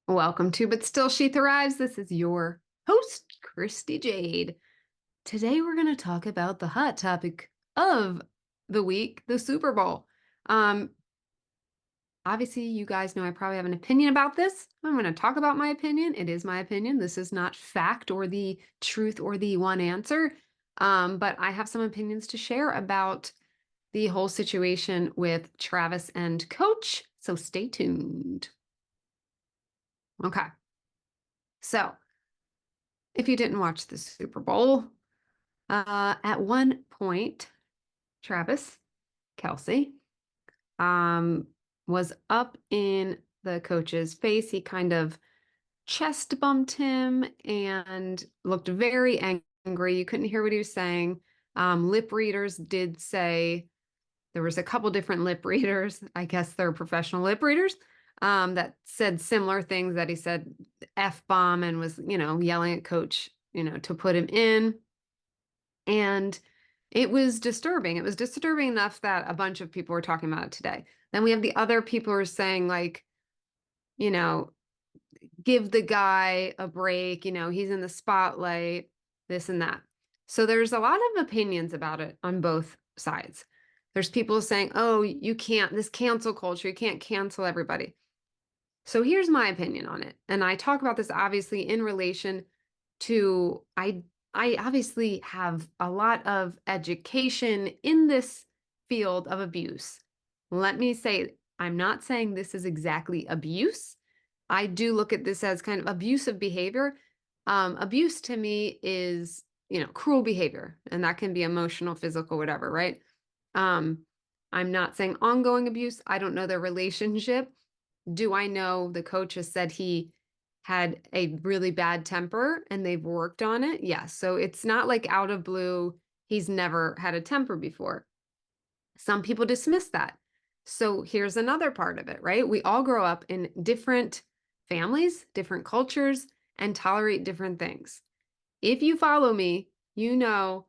Welcome to But Still She Thrives. This is your host, Christy Jade. Today we're going to talk about the hot topic of the week, the Super Bowl. Um, Obviously, you guys know I probably have an opinion about this. I'm going to talk about my opinion. It is my opinion. This is not fact or the truth or the one answer. But I have some opinions to share about the whole situation with Travis and Coach. So stay tuned. Okay. So, if you didn't watch the Super Bowl, at one point, Travis Kelce um, was up in the coach's face. He kind of chest bumped him and looked very angry. You couldn't hear what he was saying. Lip readers did say there was a couple different lip readers. I guess they're professional lip readers that said similar things that he said F bomb and was, yelling at coach, to put him in. And it was disturbing. It was disturbing enough that a bunch of people were talking about it today. Then we have the other people who are saying, like, you know, give the guy a break, he's in the spotlight, this and that. So there's a lot of opinions about it on both sides. There's people saying, oh, you can't, this cancel culture, you can't cancel everybody. So here's my opinion on it. And I talk about this obviously in relation to I obviously have a lot of education in this field of abuse. Let me say, I'm not saying this is exactly abuse. I do look at this as kind of abusive behavior. Abuse to me is, cruel behavior, and that can be emotional, physical, whatever, right? Um, I'm not saying ongoing abuse. I don't know their relationship. Do I know the coach has said he had a really bad temper and they've worked on it? Yes. So it's not like out of blue, he's never had a temper before. Some people dismiss that. So here's another part of it, right? We all grow up in different families, different cultures, and tolerate different things. If you follow me, you know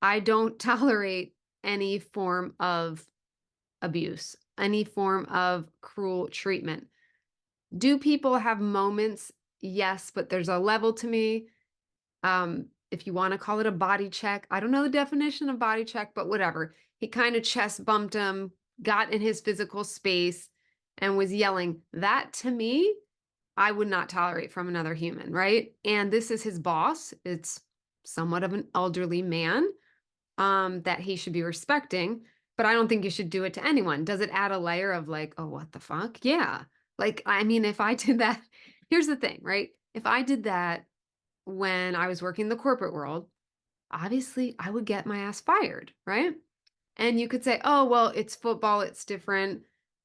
I don't tolerate any form of abuse, any form of cruel treatment. Do people have moments? Yes, but there's a level to me. If you want to call it a body check, I don't know the definition of body check, but whatever. He kind of chest bumped him, got in his physical space, and was yelling. That to me, I would not tolerate from another human, right? And this is his boss. It's somewhat of an elderly man that he should be respecting, but I don't think you should do it to anyone. Does it add a layer of like, oh, what the fuck? Yeah. Like, I mean, if I did that, here's the thing, right? If I did that when I was working in the corporate world, obviously I would get my ass fired, right? And you could say, oh, well, it's football, it's different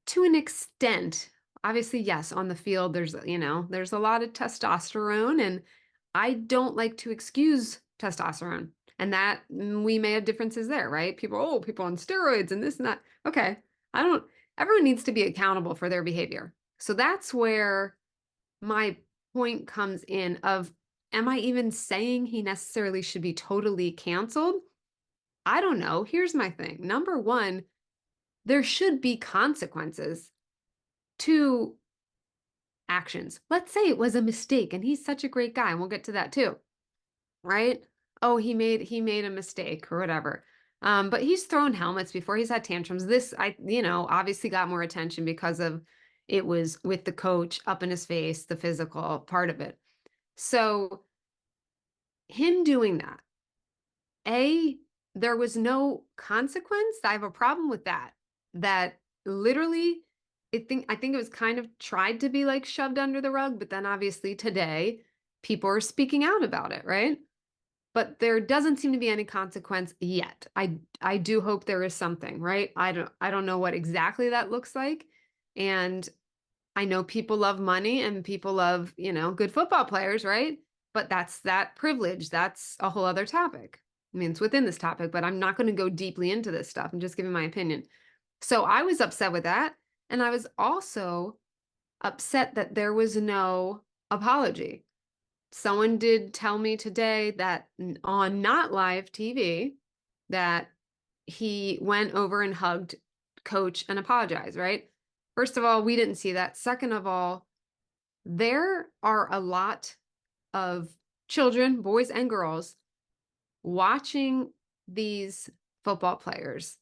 to an extent. Obviously, yes, on the field, there's a lot of testosterone, and I don't like to excuse testosterone. And that we may have differences there, right? People on steroids and this and that. Okay. Everyone needs to be accountable for their behavior. So that's where my point comes in of, am I even saying he necessarily should be totally canceled? I don't know. Here's my thing. Number one, there should be consequences to actions. Let's say it was a mistake and he's such a great guy, and we'll get to that too, right? Oh, he made a mistake or whatever. But he's thrown helmets before. He's had tantrums. This, obviously got more attention because of it was with the coach up in his face, the physical part of it. So him doing that, A, there was no consequence. I have a problem with that. That literally, I think it was kind of tried to be like shoved under the rug, but then obviously today people are speaking out about it, right? But there doesn't seem to be any consequence yet. I do hope there is something, right? I don't know what exactly that looks like. And I know people love money and people love, good football players, right? But that's that privilege. That's a whole other topic. I mean, it's within this topic, but I'm not going to go deeply into this stuff. I'm just giving my opinion. So I was upset with that. And I was also upset that there was no apology. Someone did tell me today that on not live TV that he went over and hugged coach and apologized, right? First of all, we didn't see that. Second of all, there are a lot of children, boys and girls, watching these football players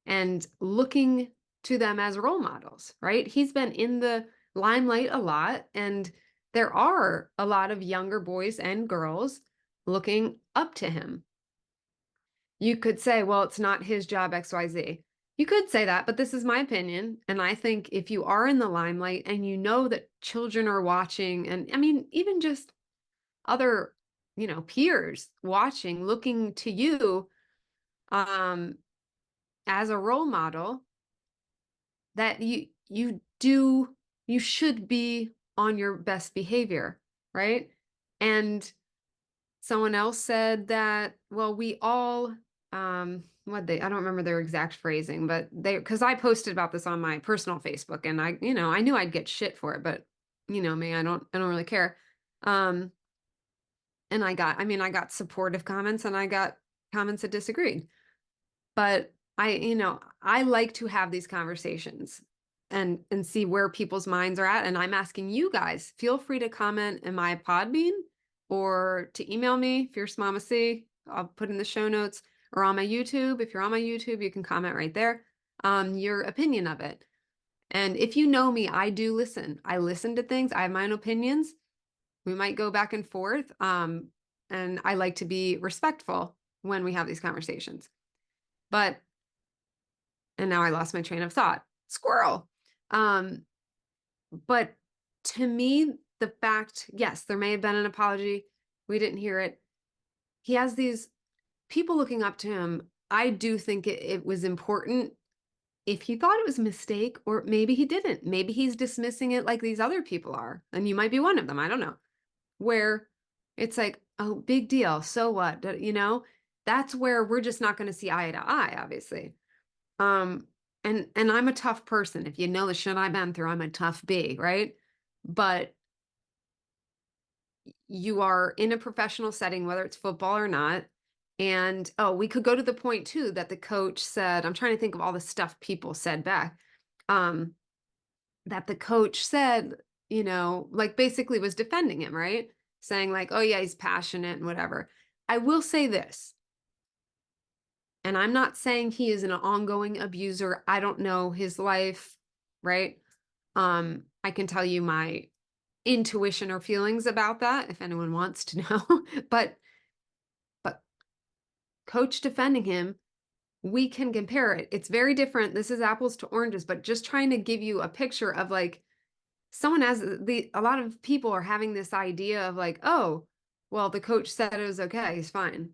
and looking to them as role models, right? He's been in the limelight a lot, and there are a lot of younger boys and girls looking up to him. You could say, well, it's not his job, XYZ. You could say that, but this is my opinion. And I think if you are in the limelight and you know that children are watching, and I mean, even just other, peers watching, looking to you um, as a role model, that you should be on your best behavior, right? And someone else said that, well, we all, I don't remember their exact phrasing, but because I posted about this on my personal Facebook, and I knew I'd get shit for it, but me, I don't really care. Um, and I got supportive comments and I got comments that disagreed. But I like to have these conversations and see where people's minds are at. And I'm asking you guys, feel free to comment in my Podbean or to email me, Fierce Mama C. I'll put in the show notes, or on my YouTube. If you're on my YouTube, you can comment right there, your opinion of it. And if you know me, I do listen. I listen to things. I have my own opinions. We might go back and forth. And I like to be respectful when we have these conversations. And now I lost my train of thought. Squirrel. Um, but to me, the fact, yes, there may have been an apology. We didn't hear it. He has these people looking up to him. I do think it was important if he thought it was a mistake, or maybe he didn't. Maybe he's dismissing it like these other people are. And you might be one of them. I don't know. Where it's like, oh, big deal. So what? That's where we're just not going to see eye to eye, obviously. Um, and I'm a tough person. If you know the shit I've been through, I'm a tough B, right? But you are in a professional setting, whether it's football or not. And oh, we could go to the point too that the coach said, I'm trying to think of all the stuff people said back. Um, that the coach said, like basically was defending him, right? Saying like, oh yeah, he's passionate and whatever. I will say this. And I'm not saying he is an ongoing abuser. I don't know his life, right? I can tell you my intuition or feelings about that if anyone wants to know. But coach defending him, we can compare it. It's very different. This is apples to oranges, but just trying to give you a picture of like someone has a lot of people are having this idea of like, oh, well, the coach said it was okay, he's fine.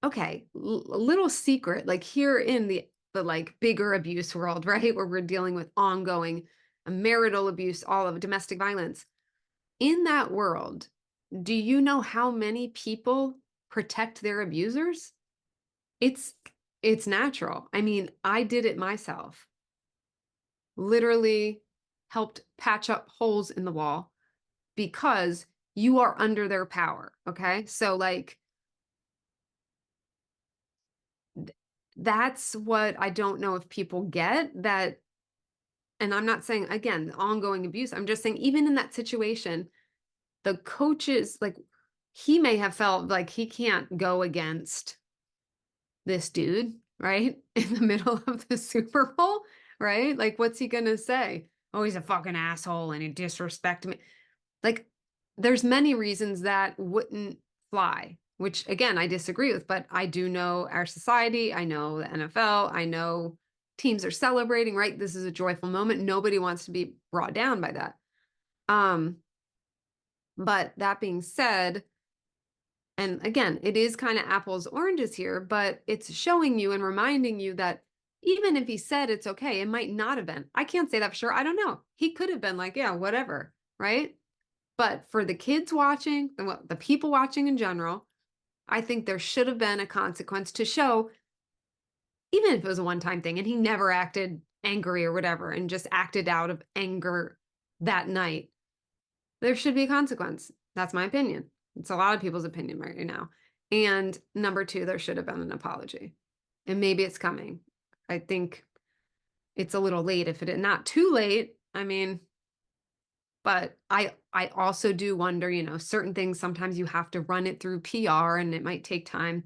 Okay, a little secret, like here in the like bigger abuse world, right, where we're dealing with ongoing marital abuse, all of domestic violence. In that world, do you know how many people protect their abusers? It's it's natural. I mean, I did it myself. Literally helped patch up holes in the wall because you are under their power, okay? So like that's what I don't know if people get that. And I'm not saying, again, ongoing abuse. I'm just saying, even in that situation, the coaches, like, he may have felt like he can't go against this dude, right? In the middle of the Super Bowl, right? Like, what's he going to say? Oh, he's a fucking asshole and he disrespected me. Like, there's many reasons that wouldn't fly, which again, I disagree with, but I do know our society. I know the NFL. I know teams are celebrating, right? This is a joyful moment. Nobody wants to be brought down by that. Um, but that being said, and again, it is kind of apples, oranges here, but it's showing you and reminding you that even if he said it's okay, it might not have been. I can't say that for sure. I don't know. He could have been like, yeah, whatever, right? But for the kids watching, the people watching in general, I think there should have been a consequence to show, even if it was a one-time thing and he never acted angry or whatever and just acted out of anger that night, there should be a consequence. That's my opinion. It's a lot of people's opinion right now. And number two, there should have been an apology. And maybe it's coming. I think it's a little late if it is not too late. I mean, But I also do wonder, certain things sometimes you have to run it through PR and it might take time.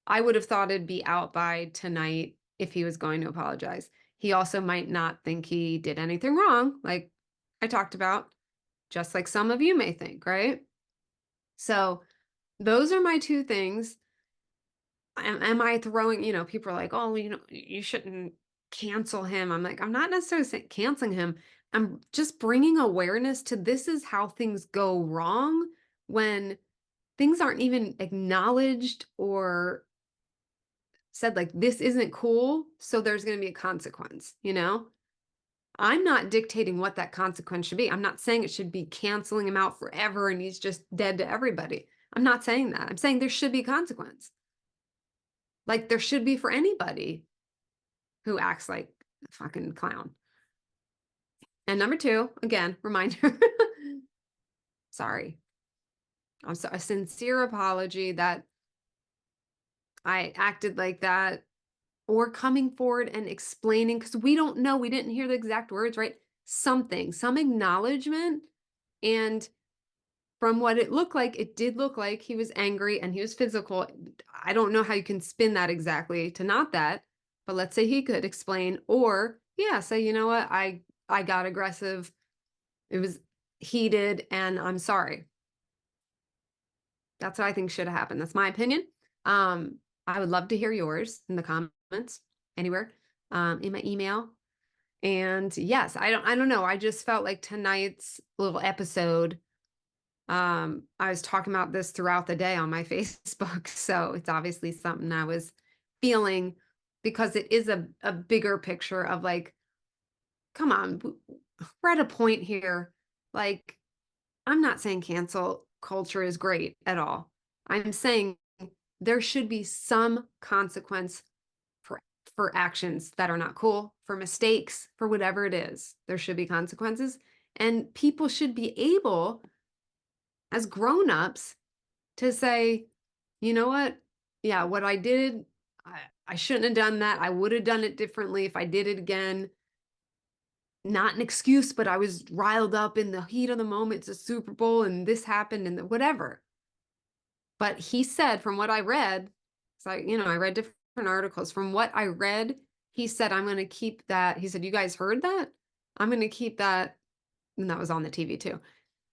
I would have thought it'd be out by tonight if he was going to apologize. He also might not think he did anything wrong, like I talked about, just like some of you may think, right? So those are my two things. Am I throwing, people are like, oh, you shouldn't cancel him. I'm like, I'm not necessarily canceling him. I'm just bringing awareness to this is how things go wrong when things aren't even acknowledged or said, like, this isn't cool. So there's going to be a consequence. I'm not dictating what that consequence should be. I'm not saying it should be canceling him out forever and he's just dead to everybody. I'm not saying that. I'm saying there should be consequence. Like there should be for anybody who acts like a fucking clown. And number two, again, reminder, sorry. A sincere apology that I acted like that or coming forward and explaining, because we don't know, we didn't hear the exact words, right? Something, some acknowledgement. And from what it looked like, it did look like he was angry and he was physical. I don't know how you can spin that exactly to not that, but let's say he could explain or yeah, say, you know what, I got aggressive. It was heated and I'm sorry. That's what I think should have happened. That's my opinion. I would love to hear yours in the comments anywhere, in my email. And yes, I don't know. I just felt like tonight's little episode, I was talking about this throughout the day on my Facebook. So it's obviously something I was feeling because it is a bigger picture of like, come on, we're at a point here. Like, I'm not saying cancel culture is great at all. I'm saying there should be some consequence for for actions that are not cool, for mistakes, for whatever it is. There should be consequences and people should be able as grown-ups to say, "You know what? Yeah, what I did, I shouldn't have done that. I would have done it differently if I did it again." Not an excuse, but I was riled up in the heat of the moment. It's a Super Bowl and this happened and whatever. But he said, from what I read, so I read different articles. From what I read, he said, I'm going to keep that. He said, you guys heard that? I'm going to keep that. And that was on the TV too.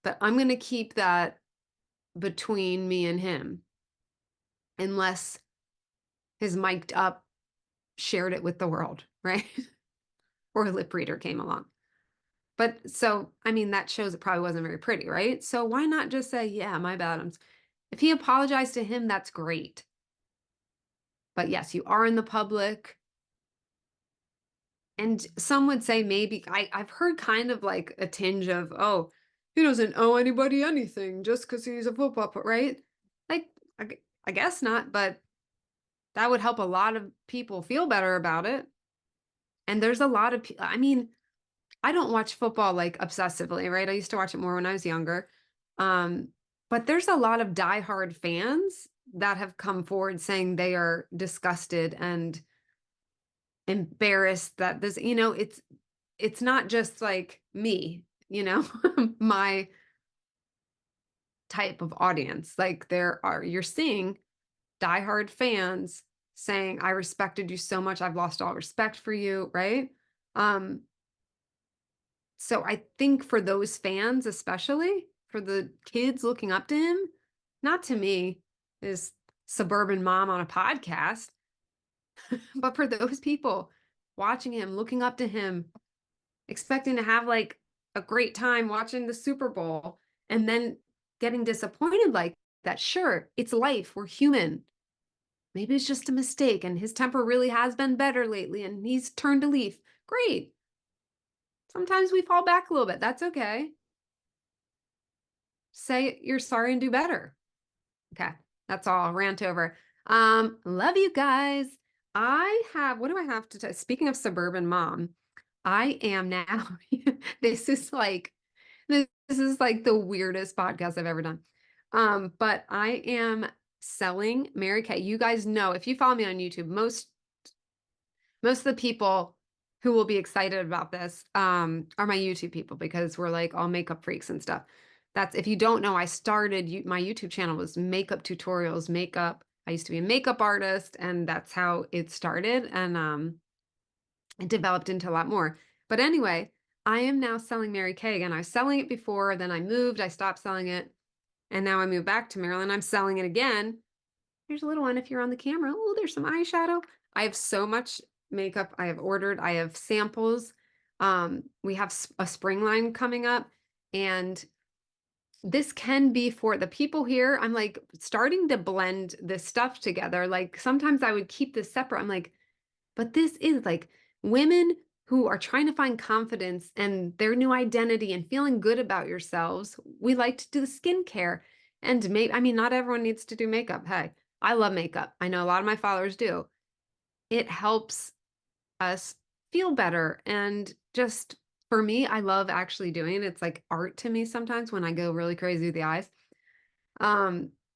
But I'm going to keep that between me and him unless his mic'd up shared it with the world, right? Or a lip reader came along. But so, I mean, that shows it probably wasn't very pretty, right? So why not just say, yeah, my bad. If he apologized to him, that's great. But yes, you are in the public. And some would say maybe, I've heard kind of like a tinge of, oh, he doesn't owe anybody anything just because he's a football player, right? Like, I guess not, but that would help a lot of people feel better about it. And there's a lot of, I mean, I don't watch football like obsessively, right? I used to watch it more when I was younger. Um, but there's a lot of diehard fans that have come forward saying they are disgusted and embarrassed that this, it's not just like me, my type of audience. Like you're seeing diehard fans saying, I respected you so much. I've lost all respect for you. Right. Um, So I think for those fans, especially for the kids looking up to him, not to me, this suburban mom on a podcast, but for those people watching him, looking up to him, expecting to have like a great time watching the Super Bowl and then getting disappointed like that. Sure, it's life. We're human. Maybe it's just a mistake and his temper really has been better lately and he's turned a leaf. Great. Sometimes we fall back a little bit. That's okay. Say you're sorry and do better. Okay, that's all. Rant over. Love you guys. What do I have to tell? Speaking of suburban mom, I am now, this is like, this is like the weirdest podcast I've ever done. But I am selling Mary Kay. You guys know, if you follow me on YouTube, most of the people who will be excited about this, are my YouTube people because we're like all makeup freaks and stuff. That's if you don't know, I started my YouTube channel was makeup tutorials, makeup. I used to be a makeup artist, and that's how it started. And it developed into a lot more. But anyway, I am now selling Mary Kay again. I was selling it before, then I moved, I stopped selling it, and now I moved back to Maryland. I'm selling it again. Here's a little one if you're on the camera. Oh, there's some eyeshadow. I have so much makeup I have ordered. I have samples. We have a spring line coming up, and this can be for the people here. I'm like starting to blend this stuff together. Like sometimes I would keep this separate. I'm like, but this is like women who are trying to find confidence and their new identity and feeling good about yourselves. We like to do the skincare. And maybe, I mean, not everyone needs to do makeup. Hey, I love makeup. I know a lot of my followers do. It helps us feel better. And just for me, I love actually doing it. It's like art to me sometimes when I go really crazy with the eyes.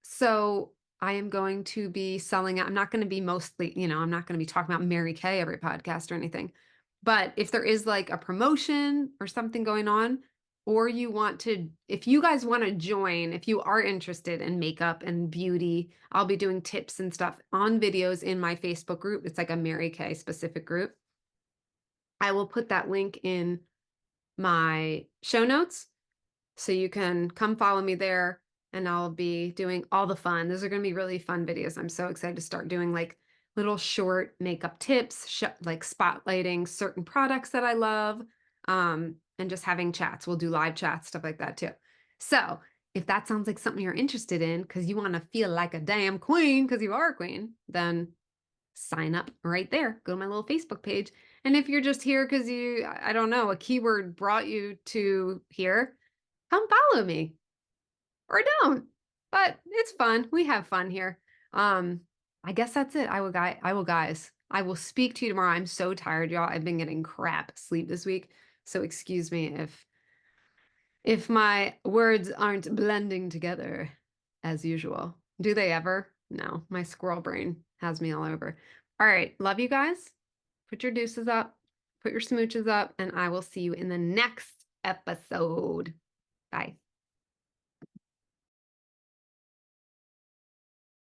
So I am going to be selling it. I'm not going to be mostly, I'm not going to be talking about Mary Kay every podcast or anything. But if there is like a promotion or something going on, or if you guys want to join, if you are interested in makeup and beauty, I'll be doing tips and stuff on videos in my Facebook group. It's like a Mary Kay specific group. I will put that link in my show notes so you can come follow me there, and I'll be doing all the fun. Those are going to be really fun videos. I'm so excited to start doing like little short makeup tips, like spotlighting certain products that I love, and just having chats. We'll do live chats, stuff like that too. So if that sounds like something you're interested in because you want to feel like a damn queen because you are a queen, then sign up right there. Go to my little Facebook page. And if you're just here because I don't know, a keyword brought you to here, come follow me or don't. But it's fun. We have fun here. Um, I guess that's it. Guys. I will speak to you tomorrow. I'm so tired, y'all. I've been getting crap sleep this week. So excuse me if my words aren't blending together as usual. Do they ever? No, my squirrel brain has me all over. All right, love you guys. Put your deuces up, put your smooches up, and I will see you in the next episode. Bye.